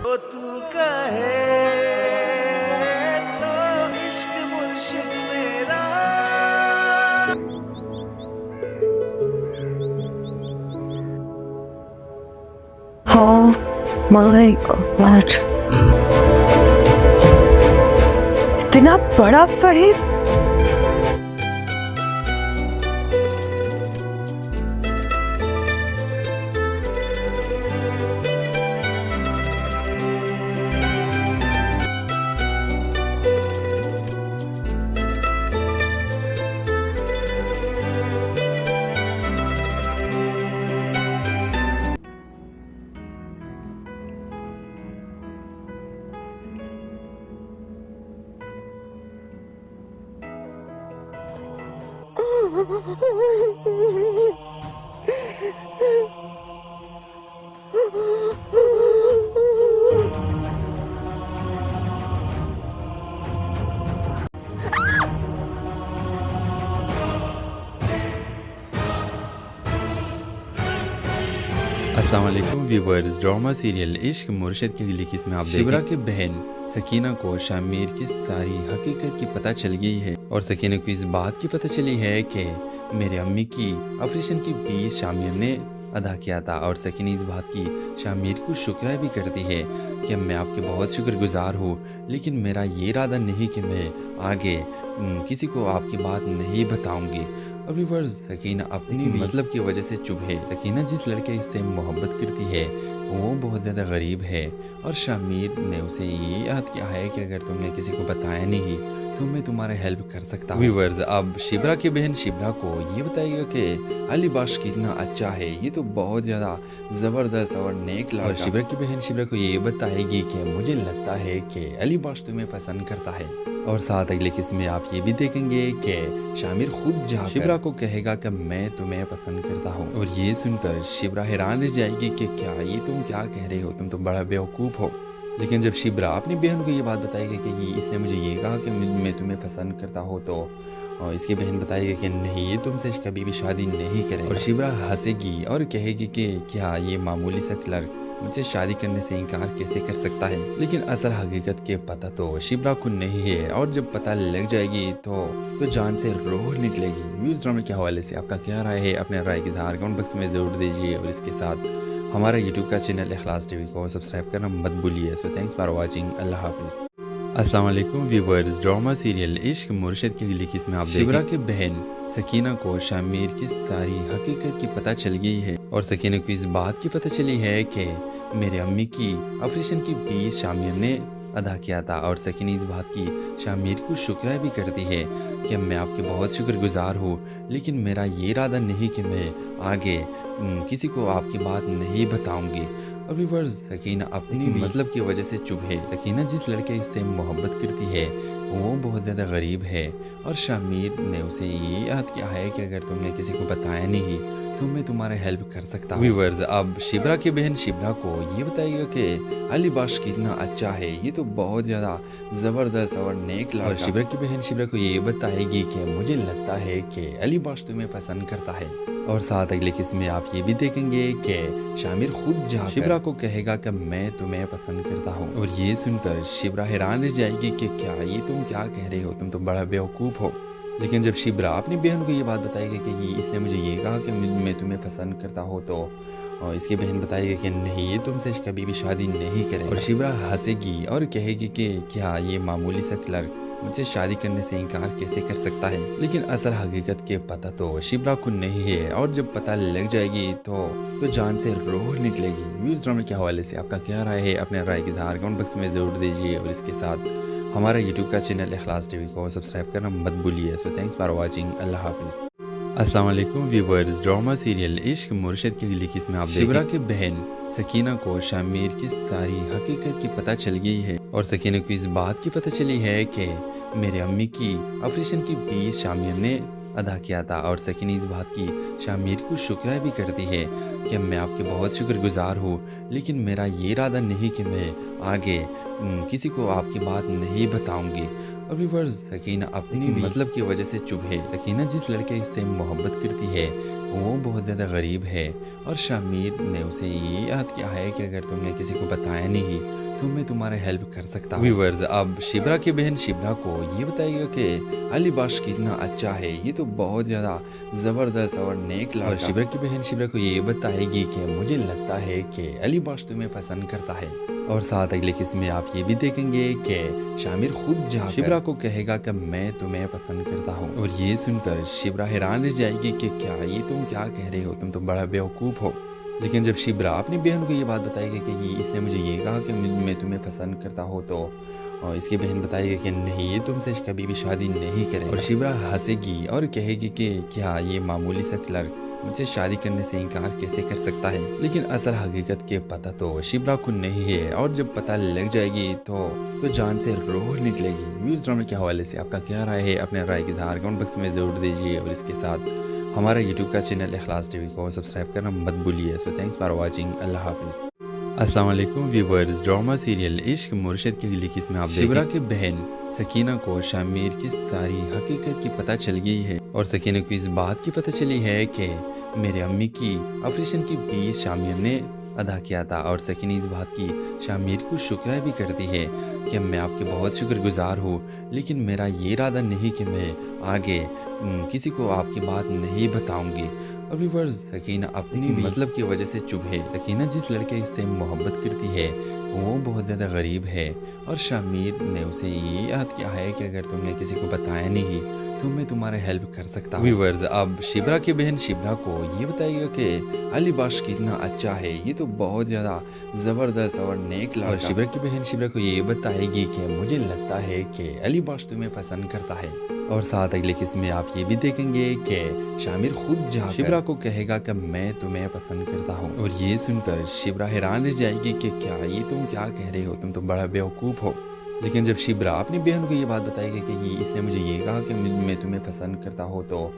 जो तू कहे तो इश्क मुर्शिद मेरा। Oh my God! इतना बड़ा फरीद। अस्सलाम वालेकुम व्यूवर्स। ड्रामा सीरियल इश्क मुर्शिद की अगली किस्म आप शिवरा की बहन सकीना को शामिर की सारी हकीकत की पता चल गई है और सकीना को इस बात की पता चली है कि मेरे अम्मी की ऑपरेशन की फीस शामिर ने अदा किया था और सकीना इस बात की शामिर को शुक्रिया भी करती है कि मैं आपके बहुत शुक्रगुजार हूँ, लेकिन मेरा ये इरादा नहीं कि मैं आगे किसी को आपकी बात नहीं बताऊंगी। और व्यूअर्स सकीना अपनी मतलब की वजह से चुप है। सकीना जिस लड़के से मोहब्बत करती है वो बहुत ज़्यादा गरीब है और शामिर ने उसे ये याद किया है कि अगर तुमने किसी को बताया नहीं तो मैं तुम्हारा हेल्प कर सकता हूँ। व्यूअर्स अब शिबरा की बहन शिबरा को ये बताएगा कि अली बाश कितना अच्छा है, ये तो बहुत ज़्यादा ज़बरदस्त और नेक लड़का। और शिबरा की बहन शिबरा को ये बताएगी कि मुझे लगता है कि अली बाश तुम्हें पसंद करता है। और साथ अगले किस्म में आप ये भी देखेंगे कि शामिर खुद जाकर शिबरा को कहेगा कि मैं तुम्हें पसंद करता हूँ। और ये सुनकर शिबरा हैरान रह जाएगी कि क्या ये तुम क्या कह रहे हो, तुम तो बड़ा बेवकूफ़ हो। लेकिन जब शिबरा अपनी बहन को ये बात बताएगी कि ये इसने मुझे ये कहा कि मैं तुम्हें पसंद करता हूँ, तो इसकी बहन बताएगी कि नहीं ये तुमसे कभी भी शादी नहीं करेगा। और शिबरा हंसेगी और कहेगी कि क्या ये मामूली सा क्लर्क मुझसे शादी करने से इनकार कैसे कर सकता है। लेकिन असल हकीकत के पता तो शिबरा को नहीं है और जब पता लग जाएगी तो जान से रूह निकलेगी। व्यूज़ ड्रामा के हवाले से आपका क्या राय है, अपने राय की इज़हार कमेंट बॉक्स में ज़रूर दीजिए और इसके साथ हमारा यूट्यूब का चैनल इखलास टीवी को सब्सक्राइब करना मत भूलिए। सो थैंक्स फॉर वॉचिंग, अल्लाह हाफिज़। अस्सलाम वालेकुम व्यूवर्स। ड्रामा सीरियल इश्क मुर्शिद की अगली किस्म आप शिबरा की बहन सकीना को शामिर की सारी हकीकत की पता चल गई है और सकीना को इस बात की पता चली है कि मेरे अम्मी की ऑपरेशन की फीस शामिर ने अदा किया था। और सकीना इस बात की शामिर को शुक्रिया भी करती है कि मैं आपके बहुत शुक्रगुजार हूँ, लेकिन मेरा ये इरादा नहीं कि मैं आगे किसी को आपकी बात नहीं बताऊंगी। और व्यूअर्स सकीना अपनी मतलब की वजह से चुप है। सकीना जिस लड़के से मोहब्बत करती है वो बहुत ज़्यादा गरीब है और शामिर ने उसे ये याद किया है कि अगर तुमने किसी को बताया नहीं तो मैं तुम्हारा हेल्प कर सकता हूँ। व्यूअर्स अब शिबरा की बहन शिबरा को ये बताएगा कि अली बाश कितना अच्छा है, ये तो बहुत ज़्यादा ज़बरदस्त और नेक लड़का। और शिबरा की बहन शिबरा को ये बताएगी कि मुझे लगता है कि अली बाश तुम्हें पसंद करता है। और साथ अगले किस्म में आप ये भी देखेंगे कि शामिर खुद जाकर शिबरा को कहेगा कि मैं तुम्हें पसंद करता हूँ। और ये सुनकर शिबरा हैरान रह जाएगी कि क्या ये तुम क्या कह रहे हो, तुम तो बड़ा बेवकूफ़ हो। लेकिन जब शिबरा अपनी बहन को ये बात बताएगी कि ये इसने मुझे ये कहा कि मैं तुम्हें पसंद करता हूँ, तो इसकी बहन बताएगी कि नहीं ये तुमसे कभी भी शादी नहीं करेगा। और शिबरा हंसेगी और कहेगी कि क्या ये मामूली सा क्लर्क मुझसे शादी करने से इनकार कैसे कर सकता है। लेकिन असल हकीकत के पता तो शिबरा को नहीं है और जब पता लग जाएगी तो जान से रूह निकलेगी। व्यूज़ ड्रामा के हवाले से आपका क्या राय है, अपने राय की इज़हार कमेंट बॉक्स में ज़रूर दीजिए और इसके साथ हमारा यूट्यूब का चैनल इखलास टीवी को सब्सक्राइब करना मत भूलिए। सो थैंक्स फॉर वॉचिंग, अल्लाह हाफिज़। अस्सलाम वालेकुम व्यूवर्स। ड्रामा सीरियल इश्क मुर्शिद की अगली किस्म आप शिबरा की बहन सकीना को शामिर की सारी हकीकत की पता चल गई है और सकीना को इस बात की पता चली है कि मेरे अम्मी की ऑपरेशन की फीस शामिर ने अदा किया था। और सकीना इस बात की शामिर को शुक्रिया भी करती है कि मैं आपके बहुत शुक्रगुजार हूँ, लेकिन मेरा ये इरादा नहीं कि मैं आगे किसी को आपकी बात नहीं बताऊंगी। और व्यूअर्स सकीना अपनी मतलब की वजह से चुप है। सकीना जिस लड़के से मोहब्बत करती है وہ بہت زیادہ غریب ہے اور شامیر نے اسے یہ یاد کیا ہے کہ اگر تم نے کسی کو بتایا نہیں تو میں تمہارا ہیلپ کر سکتا ہوں۔ ویورز، اب شبرا کی بہن شبرا کو یہ بتائے گا کہ علی بخش کتنا اچھا ہے، یہ تو بہت زیادہ زبردست اور نیک لڑکا۔ اور شبرا کی بہن شبرا کو یہ بتائے گی کہ مجھے لگتا ہے کہ علی بخش تمہیں پسند کرتا ہے، اور ساتھ اگلے قسم میں آپ یہ بھی دیکھیں گے کہ شامر خود جا کر شبرا کو کہے گا کہ میں تمہیں پسند کرتا ہوں، اور یہ سن کر شبرا حیران رہ جائے گی کہ کیا یہ تم کیا کہہ رہے ہو، تم تو بڑا بیوقوف ہو۔ لیکن جب شبرا اپنی بہن کو یہ بات بتائے گی کہ اس نے مجھے یہ کہا کہ میں تمہیں پسند کرتا ہوں، تو اس کی بہن بتائے گی کہ نہیں، یہ تم سے کبھی بھی شادی نہیں کرے گا۔ اور شبرا ہنسے گی اور کہے گی کہ کیا یہ معمولی سا کلرک مجھے شادی کرنے سے انکار کیسے کر سکتا ہے؟ لیکن اصل حقیقت کے پتہ تو شبرا کو نہیں ہے، اور جب پتہ لگ جائے گی تو جان سے روح نکلے گی۔ نیوز ڈرامے کے حوالے سے آپ کا کیا رائے ہے؟ اپنے رائے کی اظہار کمنٹ باکس میں ضرور دیجیے، اور اس کے ساتھ ہمارا یوٹیوب کا چینل اخلاص ٹی وی کو سبسکرائب کرنا مت بھولیے۔ سو تھینکس فار واچنگ، اللہ حافظ۔ السلام علیکم ویورز، ڈرامہ سیریل عشق مرشد کے اگلی قسم میں آپ شبرا کی بہن سکینہ کو شامیر کی ساری حقیقت کی پتہ چل گئی ہے، اور سکینہ کو اس بات کی پتہ چلی ہے کہ میرے امی کی آپریشن کی فیس شامیر نے ادا کیا تھا، اور سکینہ اس بات کی شامیر کو شکریہ بھی کرتی ہے کہ میں آپ کے بہت شکر گزار ہوں، لیکن میرا یہ ارادہ نہیں کہ میں آگے کسی کو آپ کی بات نہیں بتاؤں گی۔ اور ویورز، سکینہ اپنی مطلب کی وجہ سے چپ ہے۔ سکینہ جس لڑکے سے محبت کرتی ہے وہ بہت زیادہ غریب ہے، اور شامیر نے اسے یہ یاد کیا ہے کہ اگر تم نے کسی کو بتایا نہیں تو میں تمہارا ہیلپ کر سکتا ہوں۔ ویورز، اب شبرا کی بہن شبرا کو یہ بتائے گا کہ علی بخش کتنا اچھا ہے، یہ تو بہت زیادہ زبردست اور نیک لڑکا۔ اور شبرا کی بہن شبرا کو یہ بتائے گی کہ مجھے لگتا ہے کہ علی بخش تمہیں پسند کرتا ہے، اور ساتھ اگلے قسم میں آپ یہ بھی دیکھیں گے کہ شامر خود جا کر شبرا کو کہے گا کہ میں تمہیں پسند کرتا ہوں، اور یہ سن کر شبرا حیران رہ جائے گی کہ کیا یہ تم کیا کہہ رہے ہو، تم تو بڑا بیوقوف ہو۔ لیکن جب شبرا اپنی بہن کو یہ بات بتائے گی کہ اس نے مجھے یہ کہا کہ میں تمہیں پسند کرتا ہوں، تو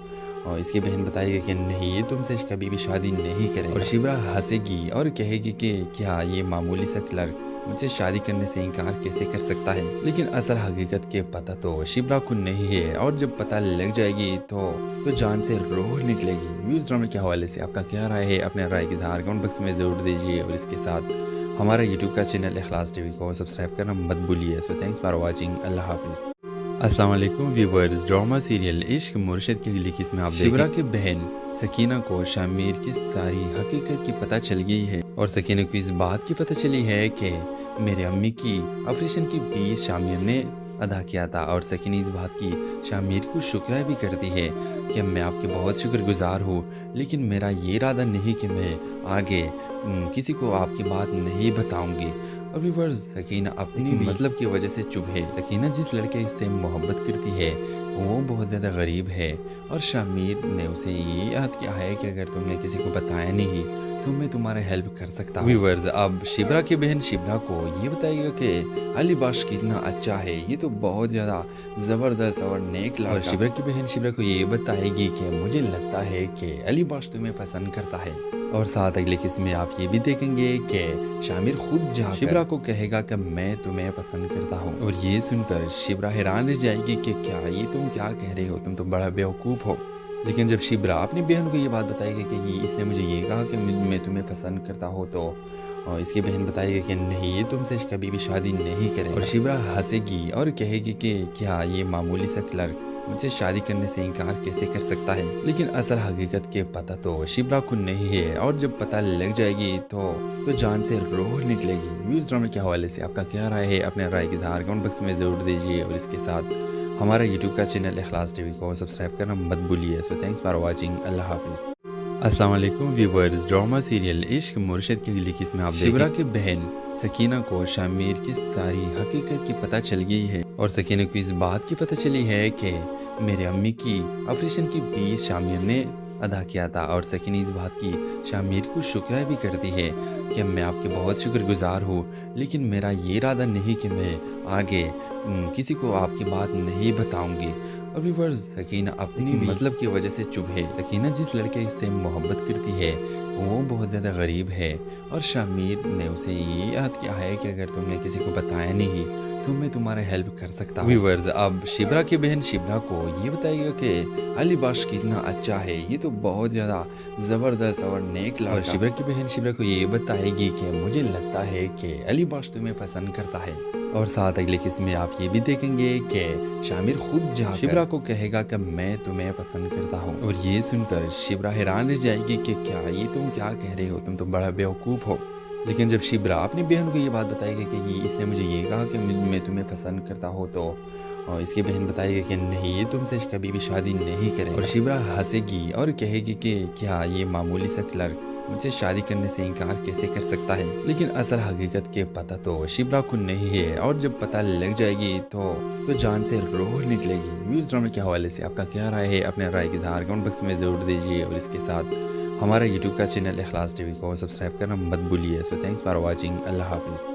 اس کی بہن بتائے گی کہ نہیں، یہ تم سے کبھی بھی شادی نہیں کرے گا۔ اور شبرا ہنسے گی اور کہے گی کہ کیا یہ معمولی سا کلرک مجھے شادی کرنے سے انکار کیسے کر سکتا ہے؟ لیکن اصل حقیقت کے پتہ تو شبرا کو نہیں ہے، اور جب پتہ لگ جائے گی تو جان سے روح نکلے گی۔ نیوز ڈرامے کے حوالے سے آپ کا کیا رائے ہے؟ اپنے رائے کی اظہار کمنٹ باکس میں ضرور دیجیے، اور اس کے ساتھ ہمارا یوٹیوب کا چینل اخلاص ٹی وی کو سبسکرائب کرنا مت بھولیے۔ سو تھینکس فار واچنگ، اللہ حافظ۔ السلام علیکم ویورز، ڈرامہ سیریل عشق مرشد کی اگلی قسم میں آپ شبرا کی بہن سکینہ کو شامیر کی ساری حقیقت کی پتہ چل گئی ہے، اور سکینہ کو اس بات کی پتہ چلی ہے کہ میرے امی کی آپریشن کی فیس شامیر نے ادا کیا تھا، اور سکینہ اس بات کی شامیر کو شکریہ بھی کرتی ہے کہ میں آپ کے بہت شکر گزار ہوں، لیکن میرا یہ ارادہ نہیں کہ میں آگے کسی کو آپ کی بات نہیں بتاؤں گی۔ اور ویورز، سکینہ اپنی مطلب کی وجہ سے چپ ہے۔ سکینہ جس لڑکے سے محبت کرتی ہے وہ بہت زیادہ غریب ہے، اور شامیر نے اسے یہ یاد کیا ہے کہ اگر تم نے کسی کو بتایا نہیں تو میں تمہارا ہیلپ کر سکتا ہوں۔ ویورز، اب شبرا کی بہن شبرا کو یہ بتائے گا کہ علی بخش کتنا اچھا ہے، یہ تو بہت زیادہ زبردست اور نیک لڑکا۔ اور شبرا کی بہن شبرا کو یہ بتائے گی کہ مجھے لگتا ہے کہ علی بخش تمہیں پسند کرتا ہے، اور ساتھ اگلے قسم میں آپ یہ بھی دیکھیں گے کہ شامر خود جا کر شبرا کو کہے گا کہ میں تمہیں پسند کرتا ہوں، اور یہ سن کر شبرا حیران رہ جائے گی کہ کیا یہ تم کیا کہہ رہے ہو، تم تو بڑا بیوقوف ہو۔ لیکن جب شبرا اپنی بہن کو یہ بات بتائے گی کہ اس نے مجھے یہ کہا کہ میں تمہیں پسند کرتا ہوں، تو اس کی بہن بتائے گی کہ نہیں، یہ تم سے کبھی بھی شادی نہیں کرے گا۔ اور شبرا ہنسے گی اور کہے گی کہ کیا یہ معمولی سا کلرک مجھے شادی کرنے سے انکار کیسے کر سکتا ہے؟ لیکن اصل حقیقت کے پتہ تو شبرا کو نہیں ہے، اور جب پتہ لگ جائے گی تو جان سے روح نکلے گی۔ نیوز ڈرامے کے حوالے سے آپ کا کیا رائے ہے؟ اپنے رائے کی اظہار کمنٹ باکس میں ضرور دیجیے، اور اس کے ساتھ ہمارا یوٹیوب کا چینل اخلاص ٹی وی کو سبسکرائب کرنا مت بھولیے۔ سو تھینکس فار واچنگ، اللہ حافظ۔ السلام علیکم ویورز، ڈرامہ سیریل عشق مرشد کی اگلی قسم میں آپ شبرا کی بہن سکینہ کو شامیر کی ساری حقیقت کی پتہ چل گئی ہے، اور سکینہ کو اس بات کی پتہ چلی ہے کہ میرے امی کی آپریشن کی فیس شامیر نے ادا کیا تھا، اور سکینہ اس بات کی شامیر کو شکریہ بھی کرتی ہے کہ میں آپ کے بہت شکر گزار ہوں، لیکن میرا یہ ارادہ نہیں کہ میں آگے کسی کو آپ کی بات نہیں بتاؤں گی۔ اور व्यूअर्स سکینہ اپنی مطلب کی وجہ سے چپ ہے۔ سکینہ جس لڑکے سے محبت کرتی ہے وہ بہت زیادہ غریب ہے اور شامیر نے اسے یہ یاد کیا ہے کہ اگر تم نے کسی کو بتایا نہیں تو میں تمہارا ہیلپ کر سکتا ہوں۔ ویورز اب شبرا کی بہن شبرا کو یہ بتائے گا کہ علی بخش کتنا اچھا ہے، یہ تو بہت زیادہ زبردست اور نیک لڑکا۔ اور شبرا کی بہن شبرا کو یہ بتائے گی کہ مجھے لگتا ہے کہ علی بخش تمہیں پسند کرتا ہے۔ اور ساتھ اگلے قسم میں آپ یہ بھی دیکھیں گے کہ شامر خود جا کر شبرا کو کہے گا کہ میں تمہیں پسند کرتا ہوں، اور یہ سن کر شبرا حیران رہ جائے گی کہ کیا یہ تم کیا کہہ رہے ہو، تم تو بڑا بیوقوف ہو۔ لیکن جب شبرا اپنی بہن کو یہ بات بتائے گی کہ اس نے مجھے یہ کہا کہ میں تمہیں پسند کرتا ہوں، تو اس کی بہن بتائے گی کہ نہیں، یہ تم سے کبھی بھی شادی نہیں کرے۔ اور شبرا ہنسے گی اور کہے گی کہ کیا یہ معمولی سا کلرک مجھے شادی کرنے سے انکار کیسے کر سکتا ہے۔ لیکن اصل حقیقت کے پتہ تو شبرا کو نہیں ہے، اور جب پتہ لگ جائے گی تو جان سے روح نکلے گی۔ ویوز ڈرامے کے حوالے سے آپ کا کیا رائے ہے؟ اپنے رائے کی اظہار کمنٹ باکس میں ضرور دیجیے، اور اس کے ساتھ ہمارا یوٹیوب کا چینل اخلاص ٹی وی کو سبسکرائب کرنا مت بھولیے۔ سو تھینکس فار واچنگ، اللہ حافظ۔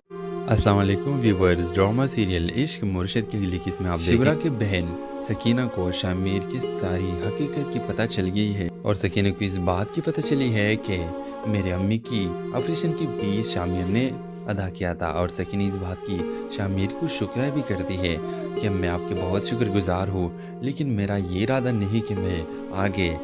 السلام علیکم ویورز، ڈرامہ سیریل عشق مرشد کے اگلی قسم میں آپ شبرا کی بہن سکینہ کو شامیر کی ساری حقیقت کی پتہ چل گئی ہے، اور سکینہ کو اس بات کی پتہ چلی ہے کہ میرے امی کی آپریشن کی فیس شامیر نے ادا کیا تھا، اور سکینہ اس بات کی شامیر کو شکریہ بھی کرتی ہے کہ میں آپ کے بہت شکر گزار ہوں، لیکن میرا یہ ارادہ نہیں کہ میں آگے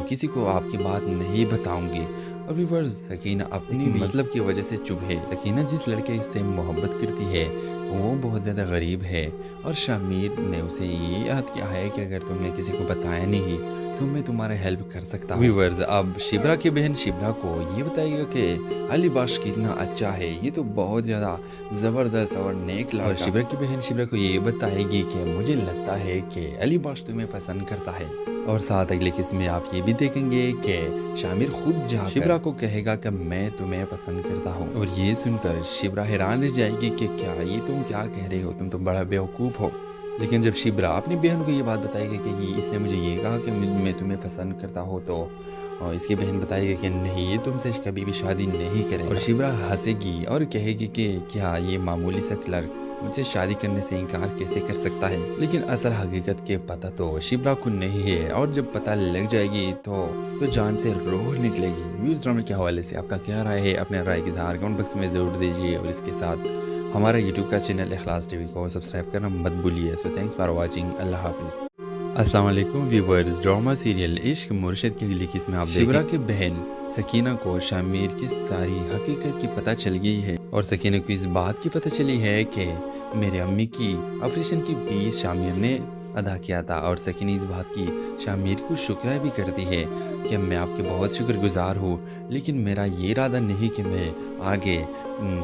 کسی کو آپ کی بات نہیں بتاؤں گی۔ اور ویورز سکینہ اپنی مطلب کی وجہ سے چپ ہے۔ سکینہ جس لڑکے سے محبت کرتی ہے وہ بہت زیادہ غریب ہے، اور شامیر نے اسے یہ یاد کیا ہے کہ اگر تم نے کسی کو بتایا نہیں تو میں تمہارا ہیلپ کر سکتا ہوں۔ ویورز اب شبرا کی بہن شبرا کو یہ بتائے گا کہ علی بخش کتنا اچھا ہے، یہ تو بہت زیادہ زبردست اور نیک لڑکا۔ اور شبرا کی بہن شبرا کو یہ بتائے گی کہ مجھے لگتا ہے کہ علی بخش تمہیں پسند کرتا ہے۔ اور ساتھ اگلے قسم میں آپ یہ بھی دیکھیں گے کہ شامر خود جا کر شبرا کو کہے گا کہ میں تمہیں پسند کرتا ہوں، اور یہ سن کر شبرا حیران رہ جائے گی کہ کیا یہ تم کیا کہہ رہے ہو، تم تو بڑا بیوقوف ہو۔ لیکن جب شبرا اپنی بہن کو یہ بات بتائے گی کہ اس نے مجھے یہ کہا کہ میں تمہیں پسند کرتا ہوں، تو اس کی بہن بتائے گی کہ نہیں، یہ تم سے کبھی بھی شادی نہیں کرے۔ اور شبرا ہنسے گی اور کہے گی کہ کیا یہ معمولی سا کلرک مجھے شادی کرنے سے انکار کیسے کر سکتا ہے۔ لیکن اصل حقیقت کے پتہ تو شبرا کو نہیں ہے، اور جب پتہ لگ جائے گی تو جان سے روح نکلے گی۔ ویوز ڈرامے کے حوالے سے آپ کا کیا رائے ہے؟ اپنے رائے کی اظہار کمنٹ باکس میں ضرور دیجیے، اور اس کے ساتھ ہمارا یوٹیوب کا چینل اخلاص ٹی وی کو سبسکرائب کرنا مت بھولیے۔ سو تھینکس فار واچنگ، اللہ حافظ۔ السلام علیکم ویورز، ڈرامہ سیریل عشق مرشد کی اگلی قسم میں آپ شبرا کی بہن سکینہ کو شامیر کی ساری حقیقت کی پتہ چل گئی ہے، اور سکینہ کو اس بات کی پتہ چلی ہے کہ میرے امی کی آپریشن کی فیس شامیر نے ادا کیا تھا، اور سکینہ اس بات کی شامیر کو شکریہ بھی کرتی ہے کہ میں آپ کے بہت شکر گزار ہوں، لیکن میرا یہ ارادہ نہیں کہ میں آگے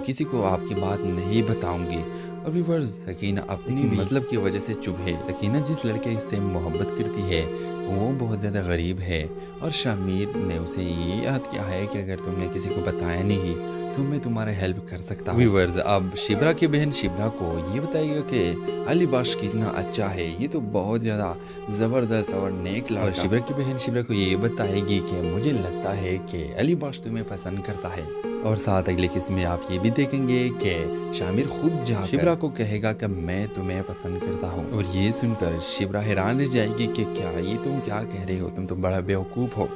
کسی کو آپ کی بات نہیں بتاؤں گی۔ اور ویورز سکینہ اپنی مطلب کی وجہ سے چپ ہے۔ سکینہ جس لڑکے سے محبت کرتی ہے وہ بہت زیادہ غریب ہے، اور شامیر نے اسے یہ یاد کیا ہے کہ اگر تم نے کسی کو بتایا نہیں تو میں تمہارا ہیلپ کر سکتا ہوں۔ ویورز اب شبرا کی بہن شبرا کو یہ بتائے گا کہ علی بخش کتنا اچھا ہے، یہ تو بہت زیادہ زبردست اور نیک لڑکا۔ اور شبرا کی بہن شبرا کو یہ بتائے گی کہ مجھے لگتا ہے کہ علی بخش تمہیں پسند کرتا ہے۔ اور ساتھ اگلے قسم میں آپ یہ بھی دیکھیں گے کہ شامر خود جا کر شبرا کو کہے گا کہ میں تمہیں پسند کرتا ہوں، اور یہ سن کر شبرا حیران رہ جائے گی کہ کیا یہ تم کیا کہہ رہے ہو، تم تو بڑا بیوقوف ہو۔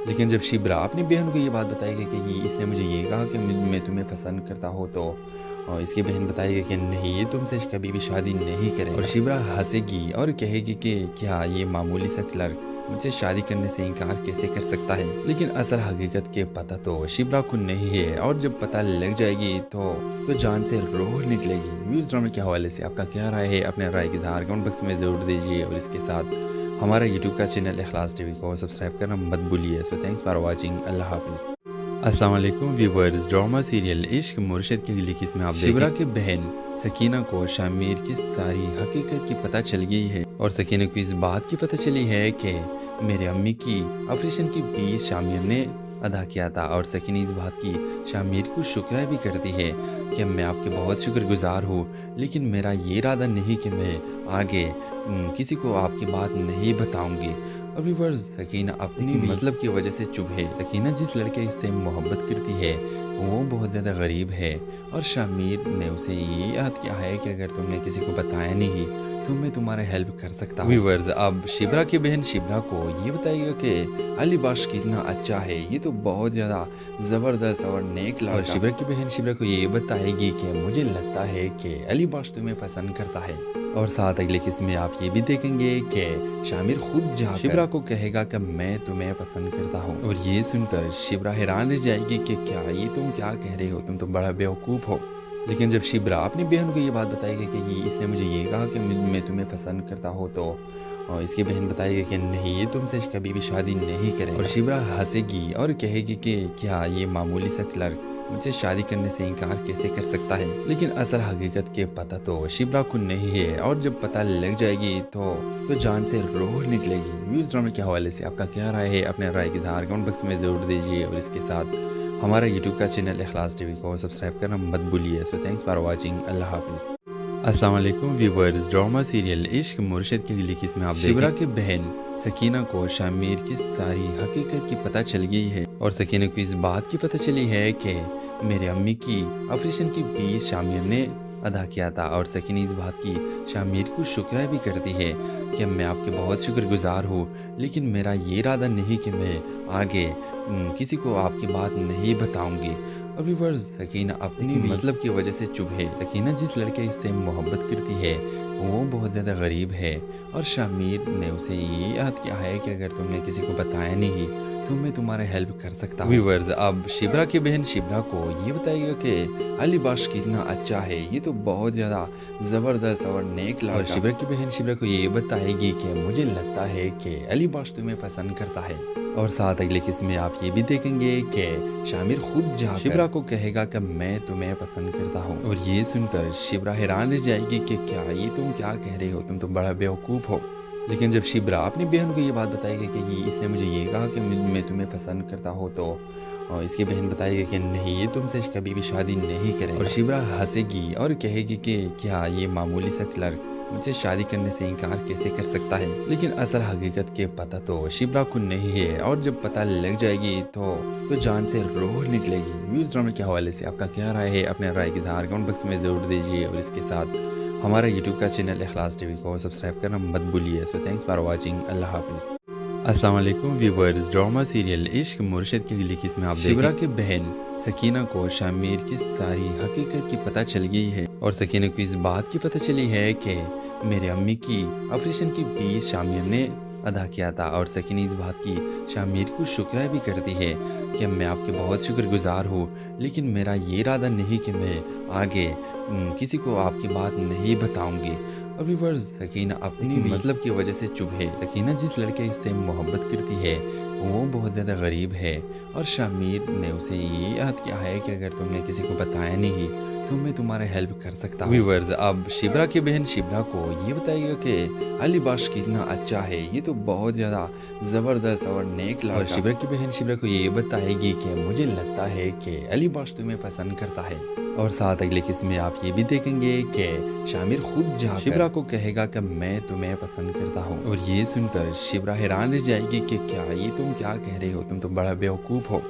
لیکن جب شبرا اپنی بہن کو یہ بات بتائے گی کہ اس نے مجھے یہ کہا کہ میں تمہیں پسند کرتا ہوں، تو اس کی بہن بتائے گی کہ نہیں، یہ تم سے کبھی بھی شادی نہیں کرے۔ اور شبرا ہنسے گی اور کہے گی کہ کیا یہ معمولی سا کلرک مجھے شادی کرنے سے انکار کیسے کر سکتا ہے۔ لیکن اصل حقیقت کے پتہ تو شبرا کو نہیں ہے، اور جب پتہ لگ جائے گی تو جان سے روح نکلے گی۔ ویوز ڈرامے کے حوالے سے آپ کا کیا رائے ہے؟ اپنے رائے کی اظہار کمنٹ باکس میں ضرور دیجیے، اور اس کے ساتھ ہمارا یوٹیوب کا چینل اخلاص ٹی وی کو سبسکرائب کرنا مت بھولیے۔ سو تھینکس فار واچنگ، اللہ حافظ۔ السلام علیکم ویورز، ڈرامہ سیریل عشق مرشد کی اگلی قسم میں آپ شبرا کی بہن سکینہ کو شامیر کی ساری حقیقت کی پتہ چل گئی ہے، اور سکینہ کو اس بات کی پتہ چلی ہے کہ میرے امی کی آپریشن کی فیس شامیر نے ادا کیا تھا، اور سکینہ اس بات کی شامیر کو شکریہ بھی کرتی ہے کہ میں آپ کے بہت شکر گزار ہوں، لیکن میرا یہ ارادہ نہیں کہ میں آگے کسی کو آپ کی بات نہیں بتاؤں گی۔ اور اور व्यूअर्स सकीना अपनी मतलब की वजह से चुप है। सकीना जिस लड़के से मोहब्बत करती है वो बहुत ज़्यादा गरीब है और शामिर ने उसे ये याद किया है कि अगर तुमने किसी को बताया नहीं तो मैं तुम्हारा हेल्प कर सकता हूँ। व्यूअर्स अब शिब्रा की बहन शिब्रा को ये बताएगा कि अली बाश कितना अच्छा है, ये तो बहुत ज़्यादा ज़बरदस्त और नेक लड़का। और शिब्रा की बहन शिब्रा को ये बताएगी कि मुझे लगता है कि अली बाश तुम्हें पसंद करता है। और साथ अगले किस्म में आप ये भी देखेंगे कि शामिर खुद जाकर शिब्रा को कहेगा कि मैं तुम्हें पसंद करता हूँ। और ये सुनकर शिब्रा हैरान रह जाएगी कि क्या ये तुम क्या कह रहे हो, तुम तो बड़ा बेवकूफ़ हो। लेकिन जब शिब्रा अपनी बहन को ये बात बताएगी कि ये इसने मुझे ये कहा कि मैं तुम्हें पसंद करता हूँ, तो इसकी बहन बताएगी कि नहीं ये तुमसे कभी भी शादी नहीं करें। और शिब्रा हंसेगी और कहेगी कि क्या ये मामूली सा क्लर्क मुझसे शादी करने से इनकार कैसे कर सकता है। लेकिन असल हकीकत के पता तो शिब्रा को नहीं है और जब पता लग जाएगी तो जान से रूह निकलेगी। व्यूज़ ड्रामा के हवाले से आपका क्या राय है, अपने राय की इज़हार कमेंट बॉक्स में ज़रूर दीजिए और इसके साथ हमारा यूट्यूब का चैनल इखलास टीवी को सब्सक्राइब करना मत भूलिए। सो थैंक्स फॉर वॉचिंग, अल्लाह हाफिज़। अस्सलाम वालेकुम व्यूअर्स, ड्रामा सीरियल इश्क मुर्शिद की अगली किस्म में आप शिब्रा की बहन सकीना को शामिर की सारी हकीकत की पता चल गई है और सकीना को इस बात की पता चली है कि मेरे अम्मी की ऑपरेशन की फीस शामिर ने अदा किया था। और सकीना इस बात की शामिर को शुक्रिया भी करती है कि मैं आपके बहुत शुक्रगुजार हूँ, लेकिन मेरा ये इरादा नहीं कि मैं आगे किसी को आपकी बात नहीं बताऊंगी। और व्यूअर्स सकीना अपनी मतलब की वजह से चुप है। सकीना जिस लड़के से मोहब्बत करती है वो बहुत ज़्यादा गरीब है और शामिर ने उसे ये याद किया है कि अगर तुमने किसी को बताया नहीं तो मैं तुम्हारा हेल्प कर सकता हूँ। व्यूअर्स अब शिब्रा की बहन शिब्रा को ये बताएगा कि अली बाश कितना अच्छा है, ये तो बहुत ज़्यादा ज़बरदस्त और नेक लड़का। और शिब्रा की बहन शिब्रा को ये बताएगी कि मुझे लगता है कि अली बाश तुम्हें पसंद करता है। और साथ अगले किस्म में आप ये भी देखेंगे कि शामिर खुद जाकर शिब्रा को कहेगा कि मैं तुम्हें पसंद करता हूँ। और ये सुनकर शिब्रा हैरान रह जाएगी कि क्या ये तुम क्या कह रहे हो, तुम तो बड़ा बेवकूफ़ हो। लेकिन जब शिब्रा अपनी बहन को ये बात बताएगी कि ये इसने मुझे ये कहा कि मैं तुम्हें पसंद करता हूँ, तो इसकी बहन बताएगी कि नहीं ये तुमसे कभी भी शादी नहीं करें। और शिब्रा हंसेगी और कहेगी कि क्या ये मामूली सा क्लर्क मुझसे शादी करने से इनकार कैसे कर सकता है। लेकिन असल हकीकत के पता तो शिब्रा को नहीं है और जब पता लग जाएगी तो जान से रूह निकलेगी। व्यूज़ ड्रामा के हवाले से आपका क्या राय है, अपने राय की इज़हार कमेंट बॉक्स में ज़रूर दीजिए और इसके साथ हमारा यूट्यूब का चैनल इखलास टीवी को सब्सक्राइब करना मत भूलिए। सो थैंक्स फॉर वॉचिंग, अल्लाह हाफिज़। अस्सलाम वालेकुम व्यूअर्स, ड्रामा सीरियल इश्क मुर्शिद की अगली किस्म में आप शिब्रा की बहन सकीना को शामिर की सारी हकीकत की पता चल गई है और सकीना को इस बात की पता चली है कि मेरे अम्मी की ऑपरेशन की फीस शामिर ने अदा किया था। और सकीना इस बात की शामिर को शुक्रिया भी करती है कि मैं आपके बहुत शुक्रगुजार हूँ, लेकिन मेरा ये इरादा नहीं कि मैं आगे किसी को आपकी बात नहीं बताऊंगी। और व्यूअर्स सकीना अपनी मतलब की वजह से चुप है। सकीना जिस लड़के से मोहब्बत करती है वो बहुत ज़्यादा गरीब है और शामिर ने उसे ये याद किया है कि अगर तुमने किसी को बताया नहीं तो मैं तुम्हारा हेल्प कर सकता हूँ। व्यूअर्स अब शिब्रा की बहन शिब्रा को ये बताएगा कि अली बाश कितना अच्छा है, ये तो बहुत ज़्यादा ज़बरदस्त और नेक लड़का। और शिब्रा की बहन शिब्रा को ये बताएगी कि मुझे लगता है कि अली बाश तुम्हें पसंद करता है। और साथ अगले किस्म में आप ये भी देखेंगे कि शामिर खुद जाकर शिब्रा को कहेगा कि मैं तुम्हें पसंद करता हूँ। और ये सुनकर शिब्रा हैरान रह जाएगी कि क्या ये तुम क्या कह रहे हो, तुम तो बड़ा बेवकूफ़ हो।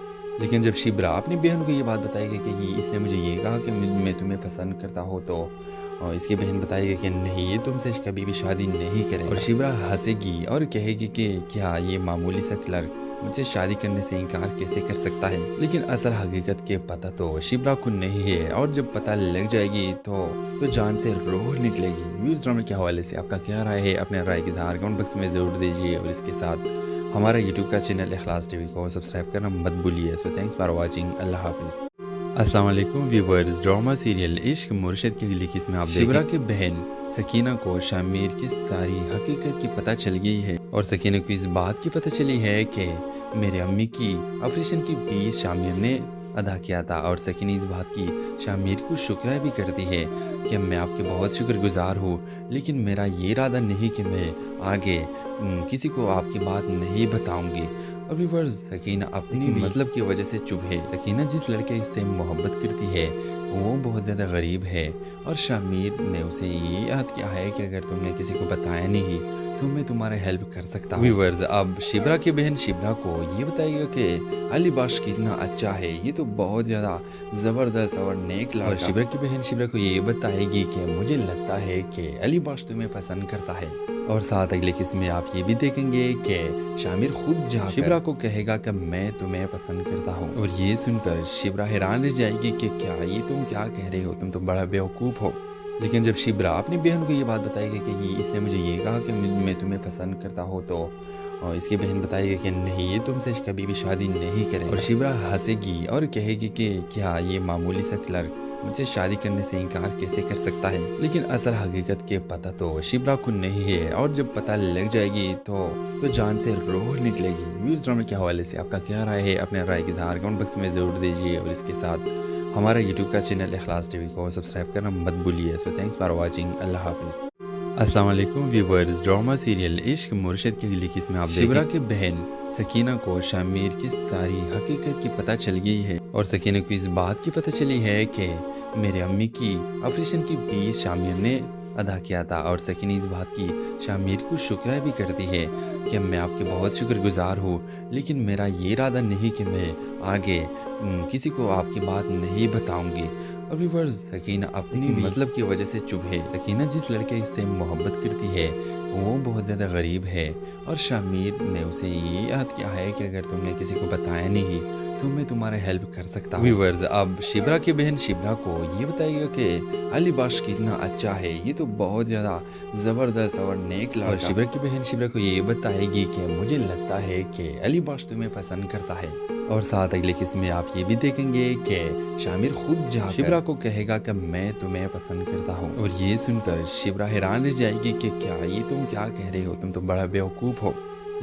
लेकिन जब शिब्रा अपनी बहन को ये बात बताएगी कि ये इसने मुझे ये कहा कि मैं तुम्हें पसंद करता हूँ, तो इसकी बहन बताएगी कि नहीं ये तुमसे कभी भी शादी नहीं करें। और शिब्रा हंसेगी और कहेगी कि क्या ये मामूली सा क्लर्क मुझसे शादी करने से इनकार कैसे कर सकता है। लेकिन असल हकीकत के पता तो शिब्रा को नहीं है और जब पता लग जाएगी तो जान से रूह निकलेगी। व्यूज़ ड्रामा के हवाले से आपका क्या राय है, अपने राय की इज़हार कमेंट बॉक्स में ज़रूर दीजिए और इसके साथ हमारा यूट्यूब का चैनल इखलास टीवी को सब्सक्राइब करना मत भूलिए। सो थैंक्स फॉर वॉचिंग, अल्लाह हाफिज़। अस्सलाम वालेकुम व्यूअर्स, ड्रामा सीरियल इश्क मुर्शिद की अगली किस्म में आप शिब्रा की बहन सकीना को शामिर की सारी हकीकत की पता चल गई है और सकीना को इस बात की पता चली है कि मेरे अम्मी की ऑपरेशन की फीस शामिर ने अदा किया था। और सकीना इस बात की शामिर को शुक्रिया भी करती है कि मैं आपके बहुत शुक्रगुजार हूँ, लेकिन मेरा ये इरादा नहीं कि मैं आगे किसी को आपकी बात नहीं बताऊंगी। اور व्यूअर्स सकीना अपनी मतलब की वजह से चुप है। सकीना जिस लड़के से मोहब्बत करती है वो बहुत ज़्यादा गरीब है और शामिर ने उसे ये याद किया है कि अगर तुमने किसी को बताया नहीं तो मैं तुम्हारा हेल्प कर सकता हूँ। व्यूअर्स अब शिब्रा की बहन शिब्रा को ये बताएगा कि अली बाश कितना अच्छा है, ये तो बहुत ज़्यादा ज़बरदस्त और नेक लड़का। और शिब्रा की बहन शिब्रा को ये बताएगी कि मुझे लगता है कि अली बाश तुम्हें पसंद करता है। और साथ अगले किस्म में आप ये भी देखेंगे कि शामिर खुद जाकर शिब्रा को कहेगा कि मैं तुम्हें पसंद करता हूँ। और ये सुनकर शिब्रा हैरान रह जाएगी कि क्या ये तुम क्या कह रहे हो, तुम तो बड़ा बेवकूफ़ हो। लेकिन जब शिब्रा अपनी बहन को ये बात बताएगी कि ये इसने मुझे ये कहा कि मैं तुम्हें पसंद करता हूँ, तो इसकी बहन बताएगी कि नहीं ये तुमसे कभी भी शादी नहीं करेगा। और शिब्रा हंसेगी और कहेगी कि क्या ये मामूली सा क्लर्क मुझे शादी करने से इनकार कैसे कर सकता है। लेकिन असल हकीकत के पता तो शिब्रा को नहीं है और जब पता लग जाएगी तो जान से रूह निकलेगी। व्यूज़ ड्रामे के हवाले से आपका क्या राय है, अपने राय की इज़हार कमेंट बॉक्स में ज़रूर दीजिए और इसके साथ हमारा यूट्यूब का चैनल इखलास टीवी को सब्सक्राइब करना मत भूलिए। सो थैंक्स फॉर वॉचिंग, अल्लाह हाफिज़। अस्सलाम वालेकुम व्यूअर्स, ड्रामा सीरियल इश्क मुर्शिद की अगली किस्म में आप शिब्रा की बहन सकीना को शामिर की सारी हकीकत की पता चल गई है और सकीना को इस बात की पता चली है कि मेरे अम्मी की ऑपरेशन की फीस शामिर ने अदा किया था। और सकीना इस बात की शामिर को शुक्रिया भी करती है कि मैं आपके बहुत शुक्रगुजार हूँ, लेकिन मेरा ये इरादा नहीं कि मैं आगे किसी को आपकी बात नहीं बताऊंगी। और व्यूअर्स सकीना अपनी मतलब की वजह से चुप है। सकीना जिस लड़के से मोहब्बत करती है वो बहुत ज़्यादा गरीब है और शामिर ने उसे ये याद किया है कि अगर तुमने किसी को बताया नहीं तो मैं तुम्हारा हेल्प कर सकता हूँ। व्यूअर्स अब शिब्रा की बहन शिब्रा को ये बताएगा कि अली बाश कितना अच्छा है, ये तो बहुत ज़्यादा ज़बरदस्त और नेक लड़का। और शिब्रा की बहन शिब्रा को ये बताएगी कि मुझे लगता है कि अली बाश तुम्हें पसंद करता है। और साथ अगले किस्म में आप ये भी देखेंगे कि शामिर खुद जाकर शिब्रा को कहेगा कि मैं तुम्हें पसंद करता हूँ। और ये सुनकर शिब्रा हैरान रह जाएगी कि क्या ये तुम क्या कह रहे हो, तुम तो बड़ा बेवकूफ़ हो।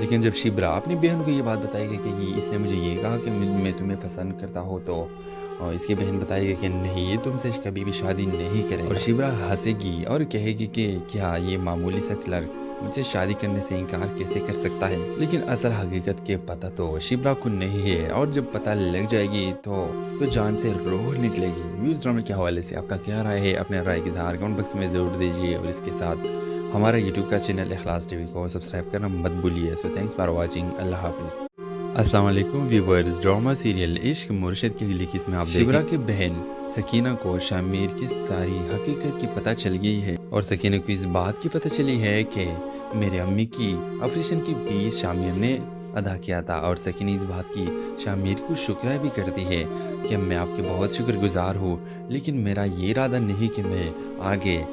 लेकिन जब शिब्रा अपनी बहन को ये बात बताएगी कि ये इसने मुझे ये कहा कि मैं तुम्हें पसंद करता हूँ, तो इसकी बहन बताएगी कि नहीं ये तुमसे कभी भी शादी नहीं करेगा। और शिब्रा हंसेगी और कहेगी कि क्या ये मामूली सा क्लर्क मुझे शादी करने से इनकार कैसे कर सकता है। लेकिन असल हकीकत के पता तो शिब्रा को नहीं है और जब पता लग जाएगी तो जान से रूह निकलेगी। व्यूज़ ड्रामे के हवाले से आपका क्या राय है, अपने राय की इज़हार कमेंट बॉक्स में ज़रूर दीजिए और इसके साथ हमारा यूट्यूब का चैनल इखलास टीवी को सब्सक्राइब करना मत भूलिए। सो थैंक्स फॉर वॉचिंग, अल्लाह हाफिज़। अस्सलाम वालेकुम व्यूअर्स, ड्रामा सीरियल इश्क मुर्शिद की अगली किस्म में आप शिब्रा की बहन सकीना को शामिर की सारी हकीकत की पता चल गई है और सकीना को इस बात की पता चली है कि मेरे अम्मी की ऑपरेशन की फीस शामिर ने अदा किया था। और सकीना इस बात की शामिर को शुक्रिया भी करती है कि मैं आपके बहुत शुक्रगुजार हूँ, लेकिन मेरा ये इरादा नहीं कि मैं आगे